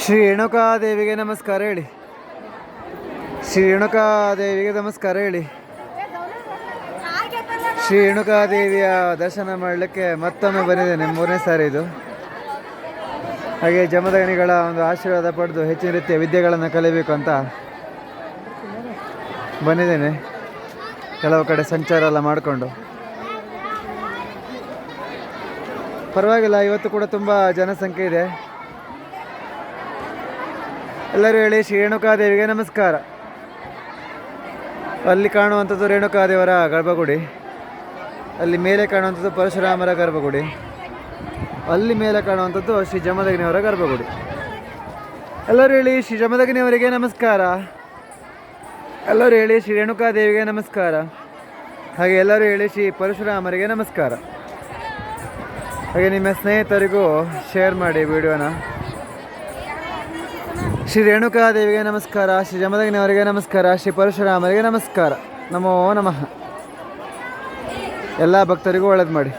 ಶ್ರೀ ರೇಣುಕಾದೇವಿಗೆ ನಮಸ್ಕಾರ ಹೇಳಿ. ಶ್ರೀ ರೇಣುಕಾದೇವಿಗೆ ನಮಸ್ಕಾರ ಹೇಳಿ. ಶ್ರೀ ರೇಣುಕಾದೇವಿಯ ದರ್ಶನ ಮಾಡಲಿಕ್ಕೆ ಮತ್ತೊಮ್ಮೆ ಬಂದಿದ್ದೇನೆ, 3ನೇ ಸಾರಿ ಇದು. ಹಾಗೆ ಜಮದಗ್ನಿಗಳ ಒಂದು ಆಶೀರ್ವಾದ ಪಡೆದು ಹೆಚ್ಚಿನ ರೀತಿಯ ವಿದ್ಯೆಗಳನ್ನು ಕಲಿಬೇಕು ಅಂತ ಬಂದಿದ್ದೇನೆ. ಕೆಲವು ಕಡೆ ಸಂಚಾರ ಎಲ್ಲ ಮಾಡಿಕೊಂಡು ಪರವಾಗಿಲ್ಲ. ಇವತ್ತು ಕೂಡ ತುಂಬ ಜನಸಂಖ್ಯೆ ಇದೆ. ಎಲ್ಲರೂ ಹೇಳಿ ಶ್ರೀ ರೇಣುಕಾದೇವಿಗೆ ನಮಸ್ಕಾರ. ಅಲ್ಲಿ ಕಾಣುವಂಥದ್ದು ರೇಣುಕಾದೇವರ ಗರ್ಭಗುಡಿ, ಅಲ್ಲಿ ಮೇಲೆ ಕಾಣುವಂಥದ್ದು ಪರಶುರಾಮರ ಗರ್ಭಗುಡಿ, ಅಲ್ಲಿ ಮೇಲೆ ಕಾಣುವಂಥದ್ದು ಶ್ರೀ ಜಮದಗ್ನಿಯವರ ಗರ್ಭಗುಡಿ. ಎಲ್ಲರೂ ಹೇಳಿ ಶ್ರೀ ಜಮದಗ್ನಿಯವರಿಗೆ ನಮಸ್ಕಾರ. ಎಲ್ಲರೂ ಹೇಳಿ ಶ್ರೀ ರೇಣುಕಾದೇವಿಗೆ ನಮಸ್ಕಾರ. ಹಾಗೆ ಎಲ್ಲರೂ ಹೇಳಿ ಶ್ರೀ ಪರಶುರಾಮರಿಗೆ ನಮಸ್ಕಾರ. ಹಾಗೆ ನಿಮ್ಮ ಸ್ನೇಹಿತರಿಗೂ ಶೇರ್ ಮಾಡಿ ವಿಡಿಯೋನ. ಶ್ರೀ ರೇಣುಕಾದೇವಿಗೆ ನಮಸ್ಕಾರ, ಶ್ರೀ ಜಮದಗ್ನಿಯವರಿಗೆ ನಮಸ್ಕಾರ, ಶ್ರೀ ಪರಶುರಾಮರಿಗೆ ನಮಸ್ಕಾರ. ನಮೋ ನಮಃ. ಎಲ್ಲ ಭಕ್ತರಿಗೂ ಒಳ್ಳೇದು ಮಾಡಿ.